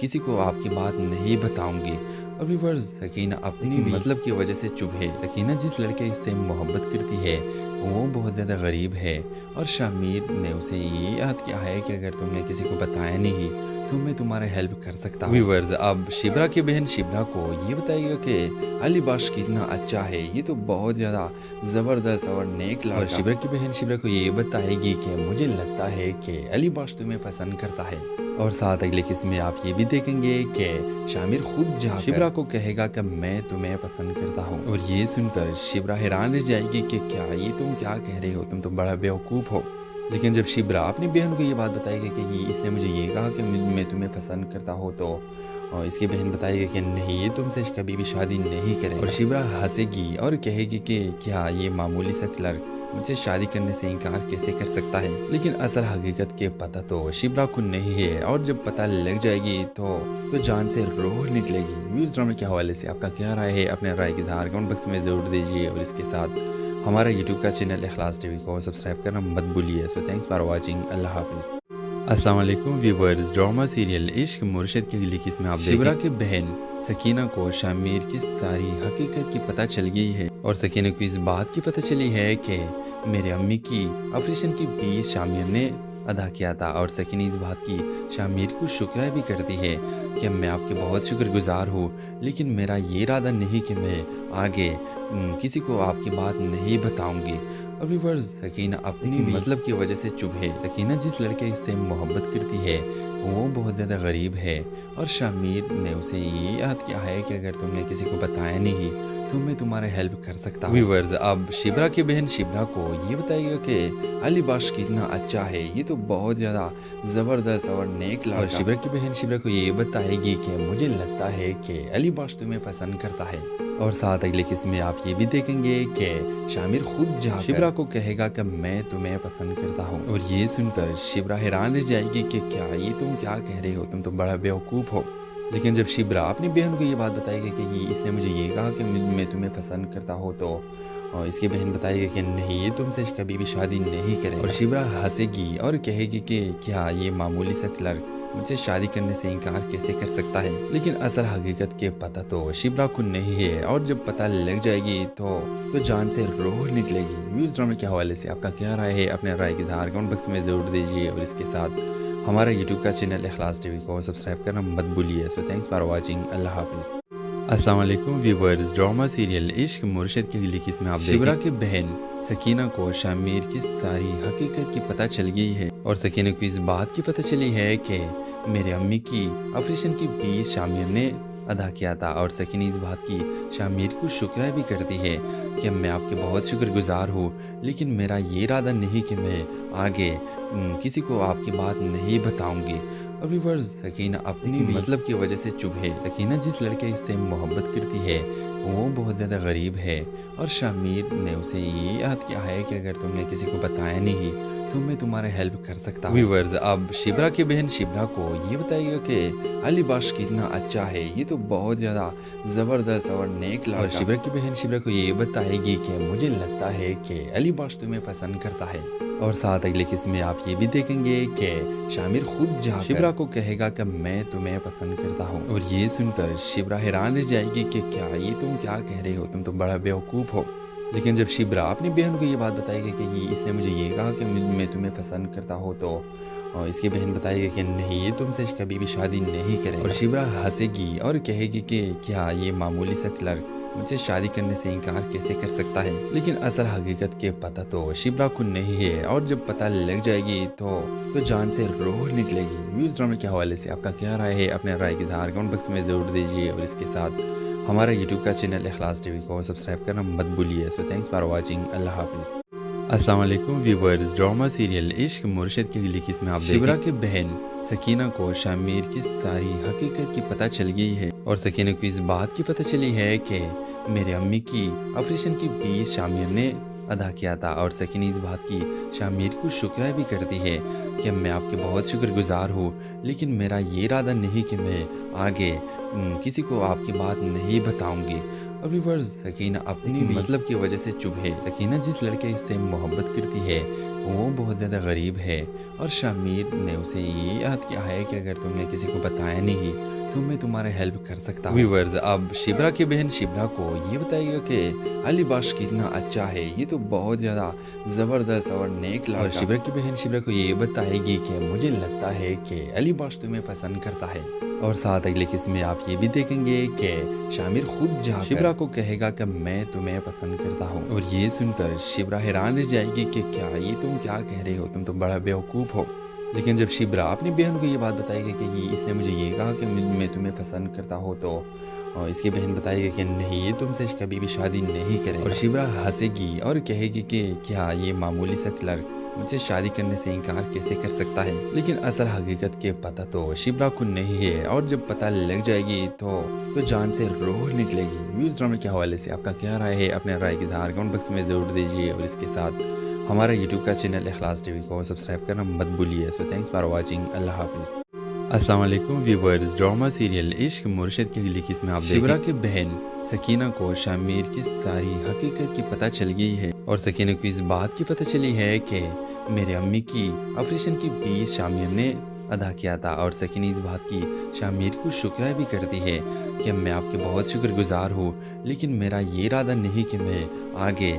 किसी को आपकी बात नहीं बताऊंगी। और व्यूअर्स सकीना अपनी मतलब की वजह से चुप है। सकीना जिस लड़के से मोहब्बत करती है वो बहुत ज़्यादा गरीब है और शामिर ने उसे ये याद किया है कि अगर तुमने किसी को बताया नहीं तो मैं तुम्हारा हेल्प कर सकता हूँ। व्यूअर्स अब शिब्रा की बहन शिब्रा को ये बताएगा कि अली बाश कितना अच्छा है, ये तो बहुत ज़्यादा ज़बरदस्त और नेक लड़का। और शिब्रा की बहन शिब्रा को ये बताएगी कि मुझे लगता है कि अली बाश तुम्हें पसंद करता है। और साथ अगले किस्म में आप ये भी देखेंगे कि शामिर खुद जाकर शिब्रा को कहेगा कि मैं तुम्हें पसंद करता हूँ। और ये सुनकर शिब्रा हैरान रह जाएगी कि क्या ये तुम क्या कह रहे हो, तुम तो बड़ा बेवकूफ़ हो। लेकिन जब शिब्रा अपनी बहन को ये बात बताएगी कि ये इसने मुझे ये कहा कि मैं तुम्हें पसंद करता हूँ, तो इसकी बहन बताएगी कि नहीं ये तुमसे कभी भी शादी नहीं करेगा। और शिब्रा हंसेगी और कहेगी कि क्या ये मामूली सा क्लर्क मुझे शादी करने से इनकार कैसे कर सकता है। लेकिन असल हकीकत के पता तो शिब्रा को नहीं है और जब पता लग जाएगी तो जान से रूह निकलेगी। व्यूज़ ड्रामे के हवाले से आपका क्या राय है, अपने राय की इज़हार कमेंट बॉक्स में ज़रूर दीजिए और इसके साथ हमारा यूट्यूब का चैनल इखलास टीवी को सब्सक्राइब करना मत भूलिए। सो थैंक्स फॉर वॉचिंग, अल्लाह हाफिज़। अस्सलाम वालेकुम व्यूअर्स, ड्रामा सीरियल इश्क मुर्शिद की अगली किस्म में आप शिब्रा की बहन सकीना को शामिर की सारी हकीकत की पता चल गई है और सकीना को इस बात की पता चली है कि मेरे अम्मी की ऑपरेशन की फीस शामिर ने अदा किया था। और सकीना इस बात की शामिर को शुक्रिया भी करती है कि मैं आपके बहुत शुक्रगुजार हूँ, लेकिन मेरा ये इरादा नहीं कि मैं आगे किसी को आपकी बात नहीं बताऊंगी। اور व्यूअर्स सकीना अपनी मतलब की वजह से चुप है। सकीना जिस लड़के से मोहब्बत करती है वो बहुत ज़्यादा गरीब है और शामिर ने उसे ये याद किया है कि अगर तुमने किसी को बताया नहीं तो मैं तुम्हारा हेल्प कर सकता हूँ। व्यूअर्स अब शिब्रा की बहन शिब्रा को ये बताएगा कि अली बख्श कितना अच्छा है, ये तो बहुत ज़्यादा ज़बरदस्त और नेक लड़का। और शिब्रा की बहन शिब्रा को ये बताएगी कि मुझे लगता है कि अली बख्श तुम्हें पसंद करता है। और साथ अगले किस्म में आप ये भी देखेंगे कि शामिर खुद जाकर शिब्रा को कहेगा कि मैं तुम्हें पसंद करता हूँ। और ये सुनकर शिब्रा हैरान रह जाएगी कि क्या ये तुम क्या कह रहे हो, तुम तो बड़ा बेवकूफ़ हो। लेकिन जब शिब्रा अपनी बहन को ये बात बताएगी कि ये इसने मुझे ये कहा कि मैं तुम्हें पसंद करता हूँ, तो इसकी बहन बताएगी कि नहीं ये तुमसे कभी भी शादी नहीं करेगा। और शिब्रा हंसेगी और कहेगी कि क्या ये मामूली सा क्लर्क मुझे शादी करने से इनकार कैसे कर सकता है। लेकिन असल हकीकत के पता तो शिब्रा को नहीं है और जब पता लग जाएगी तो जान से रूह निकलेगी। व्यूज़ ड्रामे के हवाले से आपका क्या राय है, अपने राय की इज़हार कमेंट बॉक्स में ज़रूर दीजिए और इसके साथ हमारा यूट्यूब का चैनल इखलास टीवी को सब्सक्राइब करना मत भूलिए। सो थैंक्स फॉर वॉचिंग, अल्लाह हाफिज़। अस्सलाम वालेकुम व्यूअर्स, ड्रामा सीरियल इश्क मुर्शिद के अगली किस्म में आप शिब्रा की बहन सकीना को शामिर की सारी हकीकत की पता चल गई है और सकीना को इस बात की पता चली है कि मेरे अम्मी की ऑपरेशन की फीस शामिर ने अदा किया था। और सकीना इस बात की शामिर को शुक्रिया भी करती है कि मैं आपके बहुत शुक्रगुजार हूँ, लेकिन मेरा ये इरादा नहीं कि मैं आगे किसी को आपकी बात नहीं बताऊंगी। और व्यूअर्स सकीना अपनी मतलब की वजह से चुप है। सकीना जिस लड़के से मोहब्बत करती है वो बहुत ज़्यादा गरीब है और शामिर ने उसे ये याद किया है कि अगर तुमने किसी को बताया नहीं तो मैं तुम्हारा हेल्प कर सकता हूँ। व्यूअर्स अब शिब्रा की बहन शिब्रा को ये बताएगा कि अली बख्श कितना अच्छा है, ये तो बहुत ज़्यादा ज़बरदस्त और नेक लड़का। और शिब्रा की बहन शिब्रा को ये बताएगी कि मुझे लगता है कि अली बख्श तुम्हें पसंद करता है। और साथ अगले किस्म में आप ये भी देखेंगे कि शामिर खुद जाकर शिब्रा को कहेगा कि मैं तुम्हें पसंद करता हूँ। और ये सुनकर शिब्रा हैरान रह जाएगी कि क्या ये तुम क्या कह रहे हो, तुम तो बड़ा बेवकूफ़ हो। लेकिन जब शिब्रा अपनी बहन को ये बात बताएगी कि ये इसने मुझे ये कहा कि मैं तुम्हें पसंद करता हूँ, तो इसकी बहन बताएगी कि नहीं ये तुमसे कभी भी शादी नहीं करेगा। और शिब्रा हंसेगी और कहेगी कि क्या ये मामूली सा क्लर्क मुझे शादी करने से इनकार कैसे कर सकता है। लेकिन असल हकीकत के पता तो शिब्रा को नहीं है और जब पता लग जाएगी तो जान से रूह निकलेगी। व्यूज़ ड्रामे के हवाले से आपका क्या राय है, अपने राय की इज़हार कमेंट बॉक्स में ज़रूर दीजिए और इसके साथ हमारा यूट्यूब का चैनल इखलास टीवी को सब्सक्राइब करना मत भूलिए। सो थैंक्स फॉर वॉचिंग, अल्लाह हाफिज़। अस्सलाम वालेकुम व्यूअर्स, ड्रामा सीरियल इश्क मुर्शिद के अगली किस्म में आप शिब्रा की बहन सकीना को शामिर की सारी हकीकत की पता चल गई है और सकीना को इस बात की पता चली है कि मेरे अम्मी की ऑपरेशन की फीस शामिर ने अदा किया था। और सकीना इस बात की शामिर को शुक्रिया भी करती है कि मैं आपके बहुत शुक्रगुजार हूँ, लेकिन मेरा ये इरादा नहीं कि मैं आगे किसी को आपकी बात नहीं बताऊंगी। और व्यूअर्स सकीना अपनी मतलब की वजह से चुप है। सकीना जिस लड़के से मोहब्बत करती है वो बहुत ज़्यादा गरीब है और शामिर ने उसे ये याद किया है कि अगर तुमने किसी को बताया नहीं तो मैं तुम्हारा हेल्प कर सकता हूँ। व्यूअर्स अब शिब्रा की बहन शिब्रा को ये बताएगा कि अली बख्श कितना अच्छा है, ये तो बहुत ज़्यादा ज़बरदस्त और नेक लड़का। और शिब्रा की बहन शिब्रा को ये बताएगी कि मुझे लगता है कि अली बख्श तुम्हें पसंद करता है। और साथ अगले किस्म में आप ये भी देखेंगे कि शामिर खुद जाकर शिब्रा को कहेगा कि मैं तुम्हें पसंद करता हूँ। और ये सुनकर शिब्रा हैरान रह जाएगी कि क्या ये तुम क्या कह रहे हो, तुम तो बड़ा बेवकूफ़ हो। लेकिन जब शिब्रा अपनी बहन को ये बात बताएगी कि ये इसने मुझे ये कहा कि मैं तुम्हें पसंद करता हूँ, तो इसकी बहन बताएगी कि नहीं ये तुमसे कभी भी शादी नहीं करेगा। और शिब्रा हंसेगी और कहेगी कि क्या ये मामूली सा क्लर्क मुझे शादी करने से इनकार कैसे कर सकता है। लेकिन असल हकीकत के पता तो शिब्रा को नहीं है और जब पता लग जाएगी तो जान से रूह निकलेगी। व्यूज़ ड्रामे के हवाले से आपका क्या राय है, अपने राय की इज़हार कमेंट बॉक्स में ज़रूर दीजिए और इसके साथ हमारा यूट्यूब का चैनल इखलास टीवी को सब्सक्राइब करना मत भूलिए। सो थैंक्स फॉर वॉचिंग, अल्लाह हाफिज़। अस्सलाम वालेकुम व्यूअर्स, ड्रामा सीरियल इश्क मुर्शिद के अगली किस्म में आप शिब्रा की बहन सकीना को शामिर की सारी हकीकत की पता चल गई है और सकीना को इस बात की पता चली है कि मेरे अम्मी की ऑपरेशन की फीस शामिर ने अदा किया था। और सकीना इस बात की शामिर को शुक्रिया भी करती है कि मैं आपके बहुत शुक्रगुजार हूँ, लेकिन मेरा ये इरादा नहीं कि मैं आगे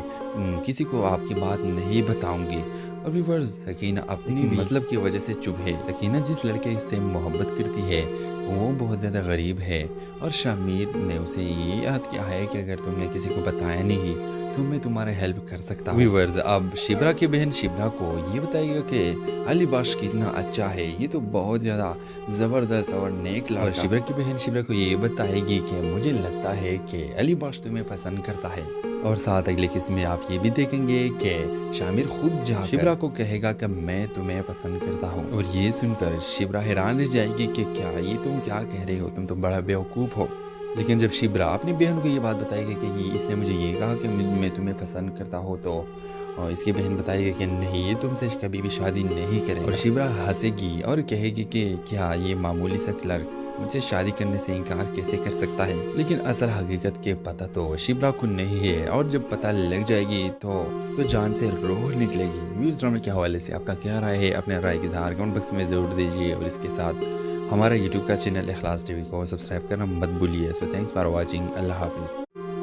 किसी को आपकी बात नहीं बताऊंगी। اور व्यूअर्स सकीना अपनी मतलब की वजह से चुप है। सकीना जिस लड़के से मोहब्बत करती है वो बहुत ज़्यादा गरीब है और शामिर ने उसे ये याद किया है कि अगर तुमने किसी को बताया नहीं तो मैं तुम्हारा हेल्प कर सकता हूँ। व्यूअर्स अब शिब्रा की बहन शिब्रा को ये बताएगा कि अली बाश कितना अच्छा है, ये तो बहुत ज़्यादा ज़बरदस्त और नेक लड़का। और शिब्रा की बहन शिब्रा को ये बताएगी कि मुझे लगता है कि अली बाश तुम्हें पसंद करता है। और साथ अगले किस्म में आप ये भी देखेंगे कि शामिर खुद जाकर शिब्रा को कहेगा कि मैं तुम्हें पसंद करता हूँ। और ये सुनकर शिब्रा हैरान रह जाएगी कि क्या ये तुम क्या कह रहे हो, तुम तो बड़ा बेवकूफ़ हो। लेकिन जब शिब्रा अपनी बहन को ये बात बताएगी कि ये इसने मुझे ये कहा कि मैं तुम्हें पसंद करता हूँ, तो इसकी बहन बताएगी कि नहीं ये तुमसे कभी भी शादी नहीं करें। और शिब्रा हंसेगी और कहेगी कि क्या ये मामूली सा क्लर्क मुझसे शादी करने से इनकार कैसे कर सकता है। लेकिन असल हकीकत के पता तो शिब्रा को नहीं है और जब पता लग जाएगी तो जान से रूह निकलेगी। व्यूज़ ड्रामे के हवाले से आपका क्या राय है, अपने राय की इज़हार कमेंट बॉक्स में ज़रूर दीजिए और इसके साथ हमारा यूट्यूब का चैनल इखलास टीवी को सब्सक्राइब करना मत भूलिए। सो थैंक्स फॉर वॉचिंग, अल्लाह हाफिज़।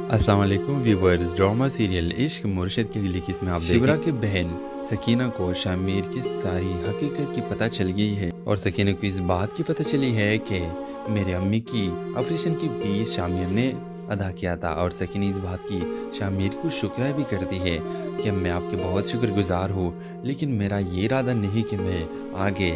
अस्सलाम वालेकुम व्यूअर्स, ड्रामा सीरियल इश्क मुर्शिद की अगली किस्म में आप शिब्रा की बहन सकीना को शामिर की सारी हकीकत की पता चल गई है और सकीना को इस बात की पता चली है कि मेरे अम्मी की ऑपरेशन की फीस शामिर ने अदा किया था। और सकीना इस बात की शामिर को शुक्रिया भी करती है कि मैं आपके बहुत शुक्रगुजार हूँ, लेकिन मेरा ये इरादा नहीं कि मैं आगे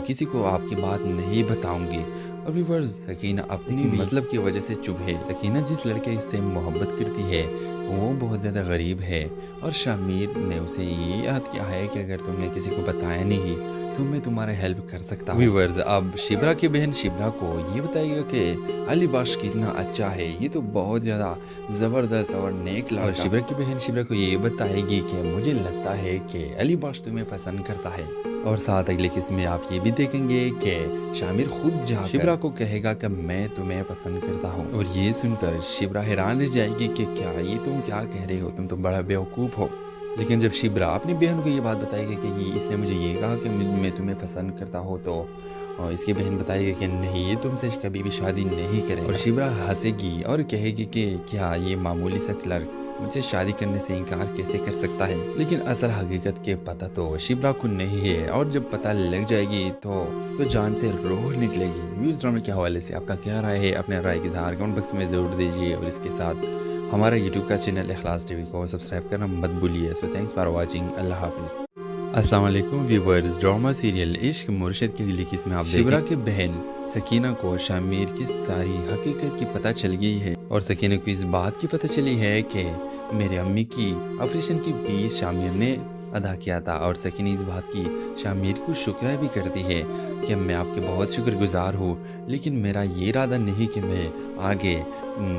किसी को आपकी बात नहीं बताऊंगी। और व्यूअर्स सकीना अपनी मतलब की वजह से चुप है। सकीना जिस लड़के से मोहब्बत करती है वो बहुत ज़्यादा गरीब है और शामिर ने उसे ये याद किया है कि अगर तुमने किसी को बताया नहीं तो मैं तुम्हारा हेल्प कर सकता हूँ। व्यूअर्स अब शिब्रा की बहन शिब्रा को ये बताएगा कि अली बाश कितना अच्छा है, ये तो बहुत ज़्यादा ज़बरदस्त और नेक लड़का। और शिब्रा की बहन शिब्रा को ये बताएगी कि मुझे लगता है कि अली बाश तुम्हें पसंद करता है। और साथ अगले किस्म में आप ये भी देखेंगे कि शामिर खुद जाकर शिब्रा को कहेगा कि मैं तुम्हें पसंद करता हूँ। और ये सुनकर शिब्रा हैरान रह जाएगी कि क्या ये तुम क्या कह रहे हो, तुम तो बड़ा बेवकूफ़ हो। लेकिन जब शिब्रा अपनी बहन को ये बात बताएगी कि ये इसने मुझे ये कहा कि मैं तुम्हें पसंद करता हूँ, तो इसकी बहन बताएगी कि नहीं ये तुमसे कभी भी शादी नहीं करें। और शिब्रा हंसेगी और कहेगी कि क्या ये मामूली सा क्लर्क मुझसे शादी करने से इनकार कैसे कर सकता है। लेकिन असल हकीकत के पता तो शिब्रा को नहीं है और जब पता लग जाएगी तो जान से रूह निकलेगी। व्यूज़ ड्रामे के हवाले से आपका क्या राय है, अपने राय की इज़हार कमेंट बॉक्स में ज़रूर दीजिए और इसके साथ हमारा यूट्यूब का चैनल इखलास टीवी को सब्सक्राइब करना मत भूलिए। सो थैंक्स फॉर वॉचिंग, अल्लाह हाफिज़। अस्सलाम वालेकुम व्यूअर्स, ड्रामा सीरियल इश्क मुर्शिद की अगली किस्म में आप शिब्रा की बहन सकीना को शामिर की सारी हकीकत की पता चल गई है और सकीना को इस बात की पता चली है कि मेरे अम्मी की ऑपरेशन की फीस शामिर ने अदा किया था। और सकीना इस बात की शामिर को शुक्रिया भी करती है कि मैं आपके बहुत शुक्रगुजार हूँ, लेकिन मेरा ये इरादा नहीं कि मैं आगे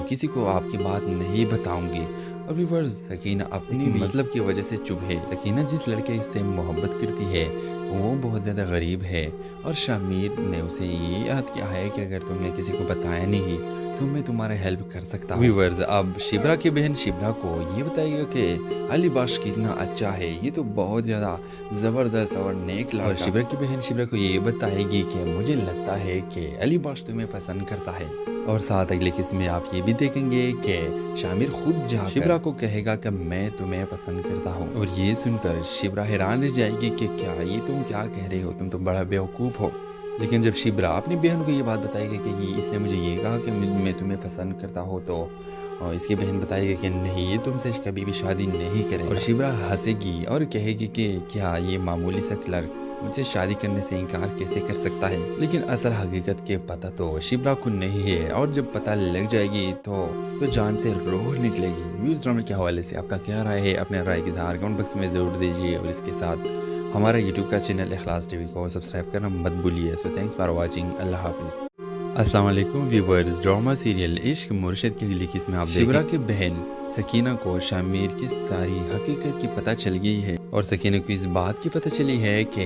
किसी को आपकी बात नहीं बताऊंगी। और व्यूअर्स सकीना अपनी मतलब की वजह से चुप है। सकीना जिस लड़के से मोहब्बत करती है वो बहुत ज़्यादा गरीब है और शामिर ने उसे ये याद किया है कि अगर तुमने किसी को बताया नहीं तो मैं तुम्हारा हेल्प कर सकता हूँ। व्यूअर्स अब शिब्रा की बहन शिब्रा को ये बताएगा कि अली बाश कितना अच्छा है, ये तो बहुत ज़्यादा ज़बरदस्त और नेक लड़का। और शिब्रा की बहन शिब्रा को ये बताएगी कि मुझे लगता है कि अली बाश तुम्हें पसंद करता है। और साथ अगले किस्म में आप ये भी देखेंगे कि शामिर खुद जाकर शिब्रा को कहेगा कि मैं तुम्हें पसंद करता हूँ। और ये सुनकर शिब्रा हैरान रह जाएगी कि क्या ये तुम क्या कह रहे हो, तुम तो बड़ा बेवकूफ़ हो। लेकिन जब शिब्रा अपनी बहन को ये बात बताएगी कि ये इसने मुझे ये कहा कि मैं तुम्हें पसंद करता हूँ, तो इसकी बहन बताएगी कि नहीं ये तुमसे कभी भी शादी नहीं करें। और शिब्रा हंसेगी और कहेगी कि क्या ये मामूली सा क्लर्क मुझसे शादी करने से इनकार कैसे कर सकता है। लेकिन असल हकीकत के पता तो शिब्रा को नहीं है और जब पता लग जाएगी तो जान से रूह निकलेगी। व्यूज़ ड्रामे के हवाले से आपका क्या राय है, अपने राय की इज़हार कमेंट बॉक्स में ज़रूर दीजिए और इसके साथ हमारा यूट्यूब का चैनल इखलास टीवी को सब्सक्राइब करना मत भूलिए। सो थैंक्स फॉर वॉचिंग, अल्लाह हाफिज़। अस्सलाम वालेकुम व्यूअर्स, ड्रामा सीरियल इश्क मुर्शिद की अगली किस्म में आप शिब्रा की बहन सकीना को शामिर की सारी हकीकत की पता चल गई है और सकीना को इस बात की पता चली है कि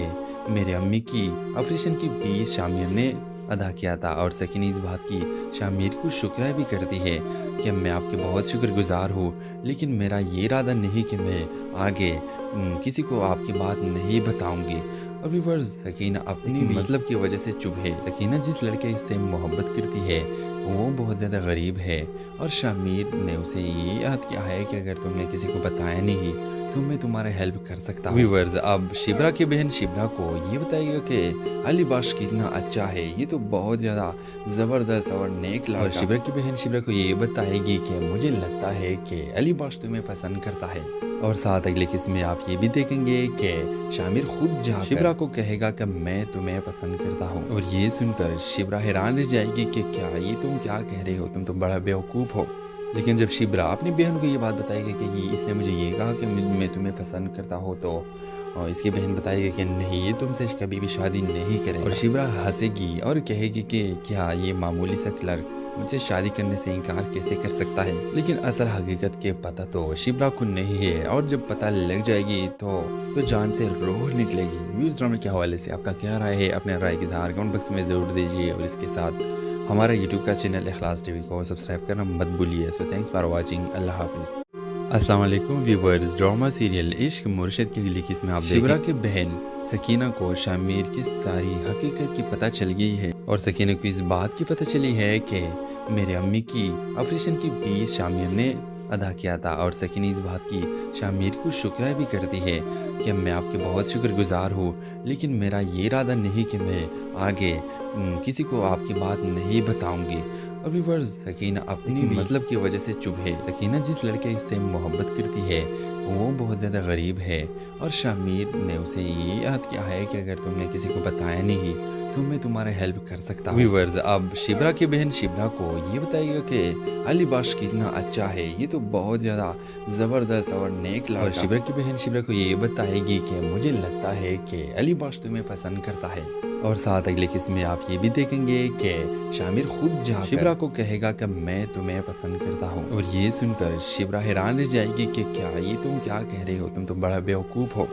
मेरे अम्मी की ऑपरेशन की फीस शामिर ने अदा किया था। और सकीना इस बात की शामिर को शुक्रिया भी करती है कि मैं आपके बहुत शुक्रगुजार हूँ, लेकिन मेरा ये इरादा नहीं कि मैं आगे किसी को आपकी बात नहीं बताऊंगी। اور व्यूअर्स सकीना अपनी मतलब की वजह से चुप है। सकीना जिस लड़के से मोहब्बत करती है वो बहुत ज़्यादा गरीब है और शामिर ने उसे ये याद किया है कि अगर तुमने किसी को बताया नहीं तो मैं तुम्हारा हेल्प कर सकता हूँ। व्यूअर्स अब शिब्रा की बहन शिब्रा को ये बताएगा कि अली बाश कितना अच्छा है, ये तो बहुत ज़्यादा ज़बरदस्त और नेक लड़का। और शिब्रा की बहन शिब्रा को ये बताएगी कि मुझे लगता है कि अली बाश तुम्हें पसंद करता है। और साथ अगले किस्म में आप ये भी देखेंगे कि शामिर खुद जाकर शिब्रा को कहेगा कि मैं तुम्हें पसंद करता हूँ। और ये सुनकर शिब्रा हैरान रह जाएगी कि क्या ये तुम क्या कह रहे हो, तुम तो बड़ा बेवकूफ़ हो। लेकिन जब शिब्रा अपनी बहन को ये बात बताएगी कि ये इसने मुझे ये कहा कि मैं तुम्हें पसंद करता हूँ, तो इसकी बहन बताएगी कि नहीं ये तुमसे कभी भी शादी नहीं करेगा। और शिब्रा हंसेगी और कहेगी कि क्या ये मामूली सा क्लर्क मुझे शादी करने से इनकार कैसे कर सकता है। लेकिन असल हकीकत के पता तो शिब्रा को नहीं है और जब पता लग जाएगी तो जान से रूह निकलेगी। व्यूज़ ड्रामे के हवाले से आपका क्या राय है, अपने राय की इज़हार कमेंट बॉक्स में ज़रूर दीजिए और इसके साथ हमारा यूट्यूब का चैनल इखलास टीवी को सब्सक्राइब करना मत भूलिए। सो थैंक्स फॉर वॉचिंग, अल्लाह हाफिज़। अस्सलाम वालेकुम व्यूअर्स, ड्रामा सीरियल इश्क मुर्शिद की अगली किस्म में आप शिब्रा की बहन सकीना को शामिर की सारी हकीकत की पता चल गई है और सकीना को इस बात की पता चली है कि मेरे अम्मी की ऑपरेशन की फीस शामिर ने अदा किया था। और सकीना इस बात की शामिर को शुक्र भी करती है कि मैं आपके बहुत शुक्रगुजार हूँ, लेकिन मेरा ये इरादा नहीं कि मैं आगे किसी को आपकी बात नहीं बताऊंगी। और व्यूअर्स सकीना अपनी मतलब की वजह से चुप है। सकीना जिस लड़के से मोहब्बत करती है वो बहुत ज़्यादा गरीब है और शामिर ने उसे ये याद किया है कि अगर तुमने किसी को बताया नहीं तो मैं तुम्हारा हेल्प कर सकता हूँ। व्यूअर्स अब शिब्रा की बहन शिब्रा को ये बताएगा कि अली बाश कितना अच्छा है, ये तो बहुत ज़्यादा ज़बरदस्त और नेक लड़का। और शिब्रा की बहन शिब्रा को ये बताएगी कि मुझे लगता है कि अली बाश तुम्हें पसंद करता है। और साथ अगले किस्म में आप ये भी देखेंगे कि शामिर खुद जाकर शिब्रा को कहेगा कि मैं तुम्हें पसंद करता हूँ। और ये सुनकर शिब्रा हैरान रह जाएगी कि क्या ये तुम क्या कह रहे हो, तुम तो बड़ा बेवकूफ़ हो।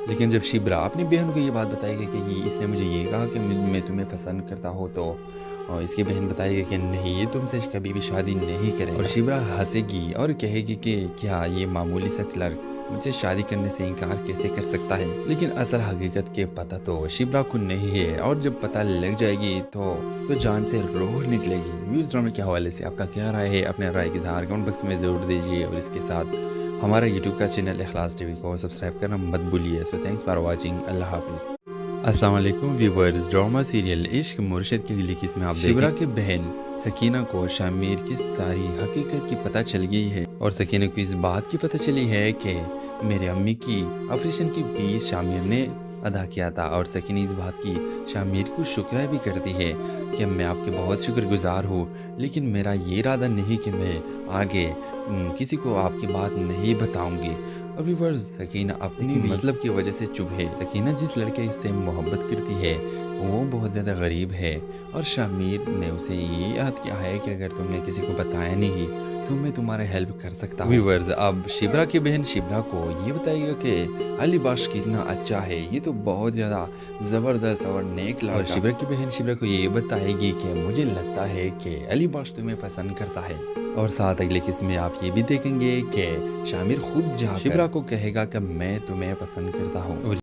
लेकिन जब शिब्रा अपनी बहन को ये बात बताएगी कि ये इसने मुझे ये कहा कि मैं तुम्हें पसंद करता हूँ, तो इसकी बहन बताएगी कि नहीं ये तुमसे कभी भी शादी नहीं करेगा। और शिब्रा हंसेगी और कहेगी कि क्या ये मामूली सा क्लर्क मुझे शादी करने से इनकार कैसे कर सकता है। लेकिन असल हकीकत के पता तो शिब्रा को नहीं है और जब पता लग जाएगी तो जान से रूह निकलेगी। व्यूज़ ड्रामे के हवाले से आपका क्या राय है, अपने राय की इज़हार कमेंट बॉक्स में ज़रूर दीजिए और इसके साथ हमारा यूट्यूब का चैनल इखलास टीवी को सब्सक्राइब करना मत भूलिए। सो थैंक्स फॉर वॉचिंग, अल्लाह हाफिज़। अस्सलाम वालेकुम व्यूअर्स, ड्रामा सीरियल इश्क मुर्शिद की अगली किस्म में आप शिब्रा की बहन सकीना को शामिर की सारी हकीकत की पता चल गई है और सकीना को इस बात की पता चली है कि मेरे अम्मी की ऑपरेशन की फीस शामिर ने अदा किया था। और सकीना इस बात की शामिर को शुक्र भी करती है कि मैं आपके बहुत शुक्रगुजार हूँ, लेकिन मेरा ये इरादा नहीं कि मैं आगे किसी को आपकी बात नहीं बताऊंगी। और व्यूअर्स सकीना अपनी मतलब की वजह से चुप है। सकीना जिस लड़के से मोहब्बत करती है वो बहुत ज़्यादा गरीब है और शामिर ने उसे ये याद किया है कि अगर तुमने किसी को बताया नहीं तो मैं तुम्हारा हेल्प कर सकता हूँ। व्यूअर्स अब शिब्रा की बहन शिब्रा को ये बताएगा कि अली बाश कितना अच्छा है, ये तो बहुत ज़्यादा ज़बरदस्त और नेक लड़का। और शिब्रा की बहन शिब्रा को ये बताएगी कि मुझे लगता है कि अली बाश तुम्हें पसंद करता है। और साथ अगले किस्म में आप ये भी देखेंगे कि शामिर खुद जाकर शिब्रा को कहेगा कि मैं तुम्हें पसंद करता हूँ।